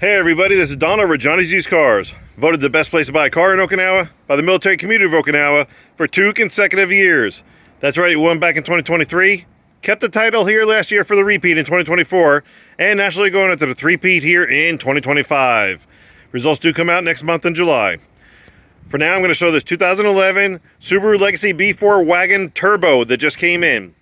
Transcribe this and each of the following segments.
Hey everybody, this is Don over at Johnny's Used Cars. Voted the best place to buy a car in Okinawa by the military community of Okinawa for 2 consecutive years. That's right, we won back in 2023, kept the title here last year for the repeat in 2024, and nationally going into the three-peat here in 2025. Results do come out next month in July. For now, I'm going to show this 2011 Subaru Legacy B4 Wagon Turbo that just came in.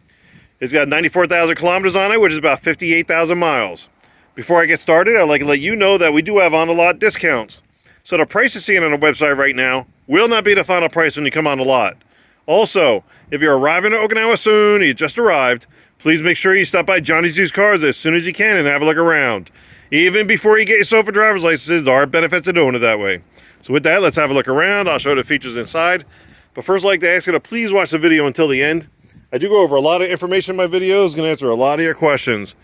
It's got 94,000 kilometers on it, which is about 58,000 miles. Before I get started, I'd like to let you know that we do have on-the-lot discounts. So the price you're seeing on the website right now will not be the final price when you come on the lot. Also, if you're arriving to Okinawa soon, you just arrived, please make sure you stop by Johnny's Used Cars as soon as you can and have a look around. Even before you get yourself a driver's license, there are benefits to doing it that way. So with that, let's have a look around. I'll show the features inside. But first, I'd like to ask you to please watch the video until the end. I do go over a lot of information in my videos, going to answer a lot of your questions.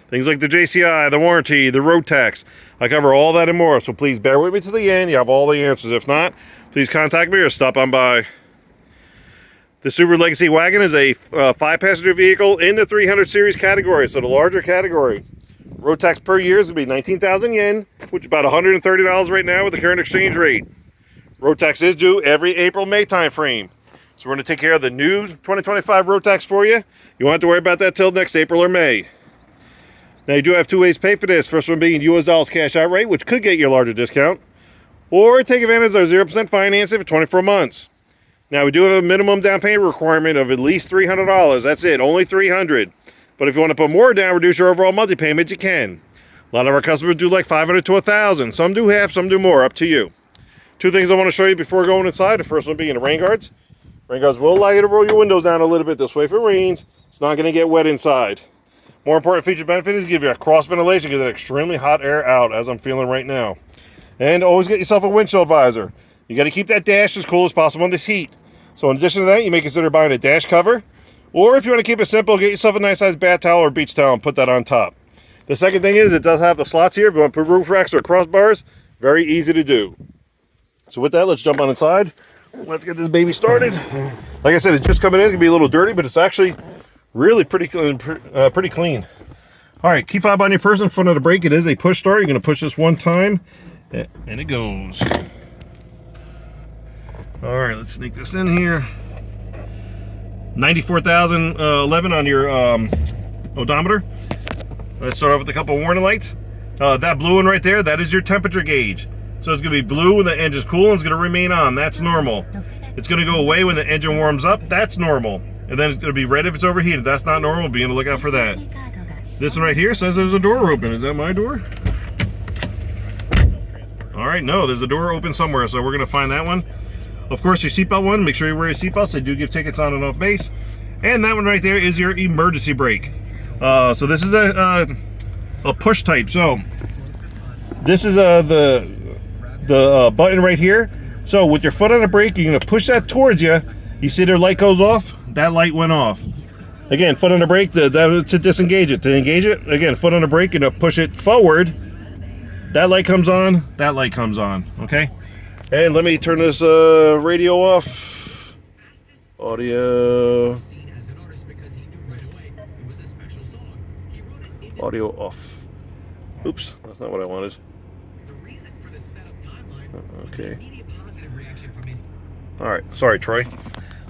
Things like the JCI, the warranty, the road tax. I cover all that and more, so please bear with me to the end. You have all the answers. If not, please contact me or stop on by. The Subaru Legacy Wagon is a 5-passenger vehicle in the 300 series category, so the larger category. Road tax per year is going to be 19,000 yen, which is about $130 right now with the current exchange rate. Road tax is due every April-May time frame. So we're going to take care of the new 2025 road tax for you. You won't have to worry about that till next April or May. Now you do have 2 ways to pay for this. First one being US dollars cash out rate, which could get you a larger discount. Or take advantage of our 0% financing for 24 months. Now we do have a minimum down payment requirement of at least $300. That's it, only $300. But if you want to put more down, reduce your overall monthly payment, you can. A lot of our customers do like $500 to $1,000. Some do half, some do more, up to you. 2 things I want to show you before going inside. The first one being the rain guards. Rain guards will allow you to roll your windows down a little bit this way if it rains. It's not going to get wet inside. More important feature benefit is give you a cross ventilation, get that extremely hot air out as I'm feeling right now. And always get yourself a windshield visor. You got to keep that dash as cool as possible in this heat. So in addition to that, you may consider buying a dash cover. Or if you want to keep it simple, get yourself a nice size bath towel or beach towel and put that on top. The second thing is it does have the slots here. If you want to put roof racks or crossbars, very easy to do. So with that, let's jump on inside. Let's get this baby started. Like I said, it's just coming in. It's going to be a little dirty, but it's actually really pretty clean. All right, key fob on your person, front of the brake. It is a push start. You're going to push this one time, and it goes. All right, let's sneak this in here. 94,011 on your odometer. Let's start off with a couple of warning lights. That blue one right there, that is your temperature gauge. So it's going to be blue when the engine's cool and it's going to remain on. That's normal. It's going to go away when the engine warms up. That's normal. And then it's going to be red if it's overheated. That's not normal. Be on the lookout for that. This one right here says there's a door open. Is that my door? All right, no, there's a door open somewhere, so we're going to find that one. Of course, your seatbelt one, make sure you wear your seatbelts. They do give tickets on and off base. And that one right there is your emergency brake. So this is a push type. So this is the button right here. So with your foot on the brake, you're going to push that towards you. You see their light goes off? That light went off. Again, foot on the brake to disengage it. To engage it, again, foot on the brake, and to push it forward. That light comes on, that light comes on, okay? And let me turn this radio off. Audio off. Oops, that's not what I wanted. Okay. All right, sorry, Troy.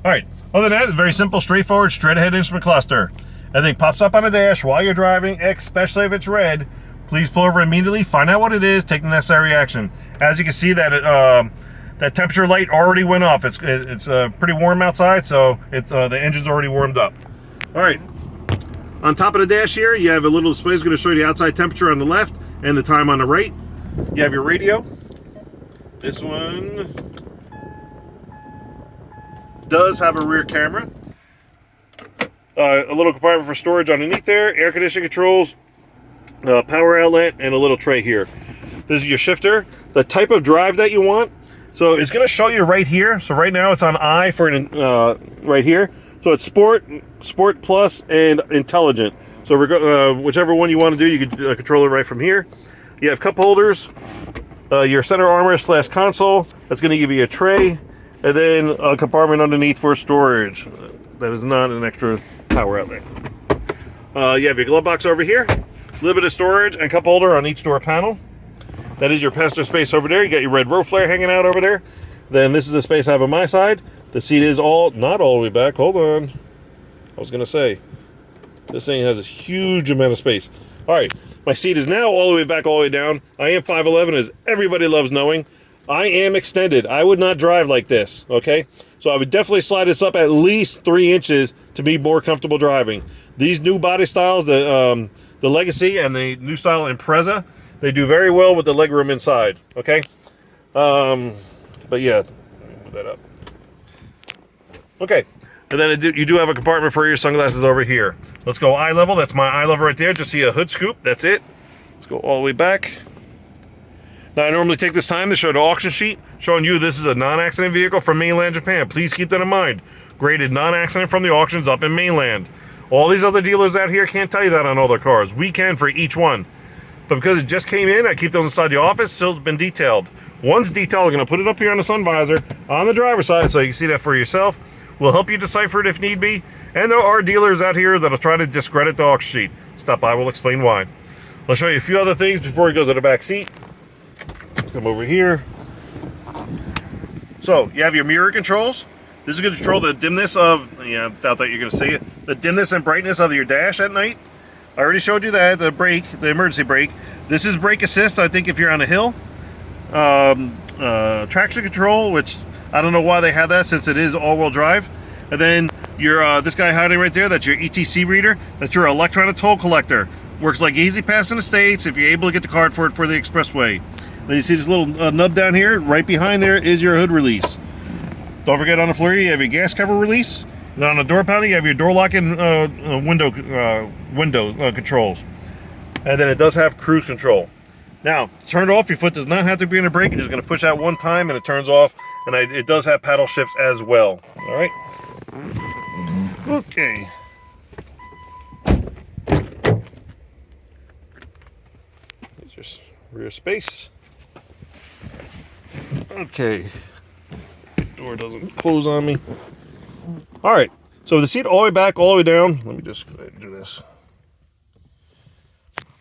All right, other than that, it's very simple, straightforward, straight ahead instrument cluster. Everything pops up on the dash while you're driving, especially if it's red. Please pull over immediately, find out what it is, take the necessary action. As you can see, that temperature light already went off. It's pretty warm outside, so the engine's already warmed up. All right, on top of the dash here, you have a little display that's going to show you the outside temperature on the left and the time on the right. You have your radio. This one does have a rear camera. A little compartment for storage underneath there, air conditioning controls, power outlet, and a little tray here. This is your shifter, the type of drive that you want. So it's going to show you right here. So right now it's on I for right here. So it's Sport, Sport Plus, and Intelligent. So whichever one you want to do, you can control it right from here. You have cup holders, your center armrest / console. That's going to give you a tray, and then a compartment underneath for storage. That is not an extra power outlet. You have your glove box over here, a little bit of storage and cup holder on each door panel. That is your passenger space over there. You got your red road flare hanging out over there. Then this is the space I have on my side. The seat is not all the way back. Hold on. I was going to say, this thing has a huge amount of space. All right, my seat is now all the way back, all the way down. I am 5'11", as everybody loves knowing. I am extended. I would not drive like this, okay? So I would definitely slide this up at least 3 inches to be more comfortable driving. These new body styles, the Legacy and the new style Impreza, they do very well with the legroom inside, okay? But yeah, let me move that up. Okay, and then you do have a compartment for your sunglasses over here. Let's go eye level. That's my eye level right there. Just see a hood scoop. That's it. Let's go all the way back. Now, I normally take this time to show the auction sheet, showing you this is a non-accident vehicle from mainland Japan. Please keep that in mind. Graded non-accident from the auctions up in mainland. All these other dealers out here can't tell you that on all their cars. We can for each one. But because it just came in, I keep those inside the office, still been detailed. Once detailed, I'm going to put it up here on the sun visor on the driver's side so you can see that for yourself. We'll help you decipher it if need be. And there are dealers out here that'll try to discredit the auction sheet. Stop by, we'll explain why. I'll show you a few other things before we go to the back seat. Come over here. So, you have your mirror controls. This is going to control the dimness of, I doubt that you're going to see it, the dimness and brightness of your dash at night. I already showed you that, the brake, the emergency brake. This is brake assist, I think, if you're on a hill. Traction control, which I don't know why they have that since it is all-wheel drive. And then your this guy hiding right there, that's your ETC reader. That's your electronic toll collector. Works like Easy Pass in the States if you're able to get the card for it for the expressway. Then you see this little nub down here. Right behind there is your hood release. Don't forget, on the floor you have your gas cover release. Then on the door panel you have your door locking window controls. And then it does have cruise control. Now, turn it off, your foot does not have to be in the brake. You're just going to push out one time and it turns off. And it does have paddle shifts as well. All right. Okay. There's your rear space. Okay. Door doesn't close on me. All right. So the seat all the way back, all the way down. Let me just go ahead and do this.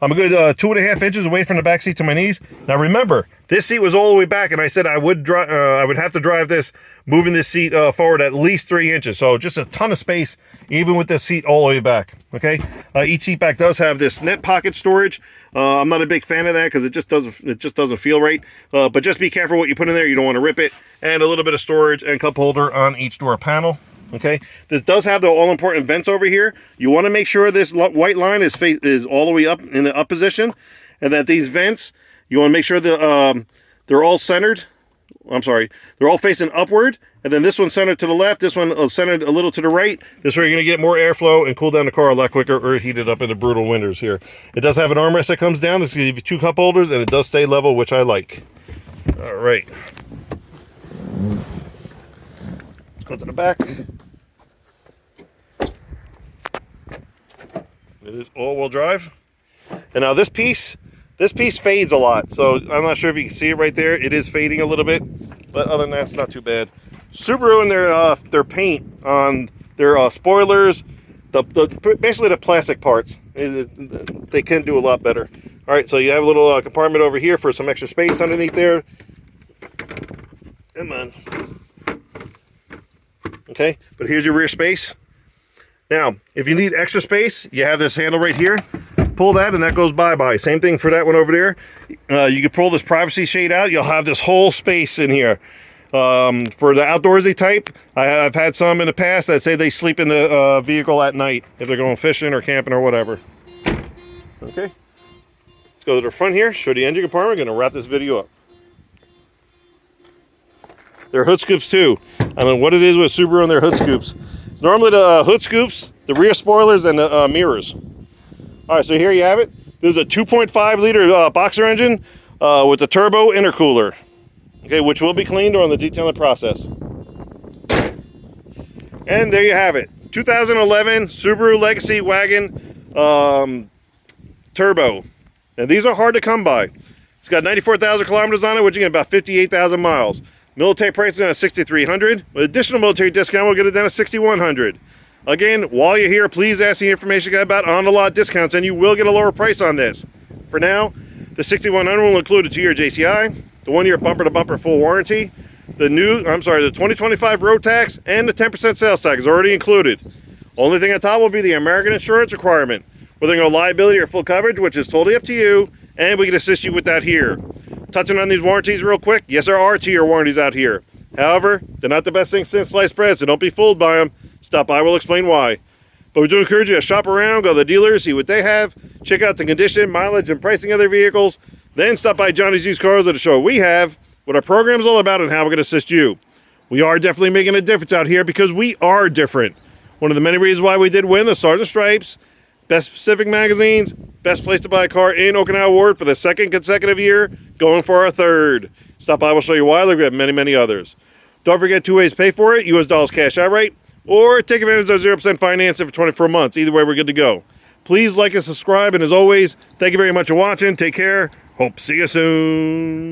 I'm a good 2.5 inches away from the back seat to my knees. Now remember, this seat was all the way back, and I said I would have to drive this, moving this seat forward at least 3 inches. So just a ton of space, even with this seat all the way back. Okay, each seat back does have this net pocket storage. I'm not a big fan of that because it just doesn't feel right. But just be careful what you put in there. You don't want to rip it. And a little bit of storage and cup holder on each door panel. Okay, this does have the all-important vents over here. You want to make sure this white line is all the way up in the up position, and that these vents, you want to make sure that they're all centered. I'm sorry, they're all facing upward, and then this one's centered to the left, this one centered a little to the right. This way you're going to get more airflow and cool down the car a lot quicker, or heat it up in the brutal winters here. It does have an armrest that comes down. This gives you 2 cup holders, and it does stay level, which I like. All right. Let's go to the back. It is all-wheel drive. And now this piece fades a lot. So I'm not sure if you can see it right there. It is fading a little bit, but other than that, it's not too bad. Subaru and their paint on their spoilers, basically the plastic parts, they can do a lot better. All right, so you have a little compartment over here for some extra space underneath there. Come on. Okay, but here's your rear space. Now, if you need extra space, you have this handle right here. Pull that and that goes bye-bye. Same thing for that one over there. You can pull this privacy shade out. You'll have this whole space in here. For the outdoorsy type, I've had some in the past that say they sleep in the vehicle at night if they're going fishing or camping or whatever. Okay, let's go to the front here, show the engine compartment. I'm going to wrap this video up. There are hood scoops too. I don't know what it is with Subaru and their hood scoops. It's normally the hood scoops, the rear spoilers, and the mirrors. All right, so here you have it. This is a 2.5 liter boxer engine with a turbo intercooler. Okay, which will be cleaned during the detailing process. And there you have it. 2011 Subaru Legacy wagon turbo. And these are hard to come by. It's got 94,000 kilometers on it, which you get about 58,000 miles. Military pricing at $6,300. With additional military discount, we'll get it down to $6,100. Again, while you're here, please ask the information guy about on-the-lot discounts, and you will get a lower price on this. For now, The 6100 will include a 2-year JCI, the 1-year bumper-to-bumper full warranty, the 2025 road tax, and the 10% sales tax is already included. Only thing on top will be the American insurance requirement, whether you go liability or full coverage, which is totally up to you, and we can assist you with that here. Touching on these warranties real quick, yes, there are 2-year warranties out here. However, they're not the best thing since sliced bread, so don't be fooled by them. Stop by, we'll explain why. But we do encourage you to shop around, go to the dealers, see what they have, check out the condition, mileage, and pricing of their vehicles. Then stop by Johnny's Used Cars to show we have, what our program is all about, and how we're going to assist you. We are definitely making a difference out here because we are different. One of the many reasons why we did win the Stars and Stripes, Best Pacific Magazine's Best Place to Buy a Car in Okinawa Award for the 2nd consecutive year, going for our 3rd. Stop by, we'll show you why. Like we have many, many others. Don't forget 2 ways to pay for it, US dollars cash outright, or take advantage of 0% financing for 24 months. Either way, we're good to go. Please like and subscribe, and as always, thank you very much for watching. Take care. Hope to see you soon.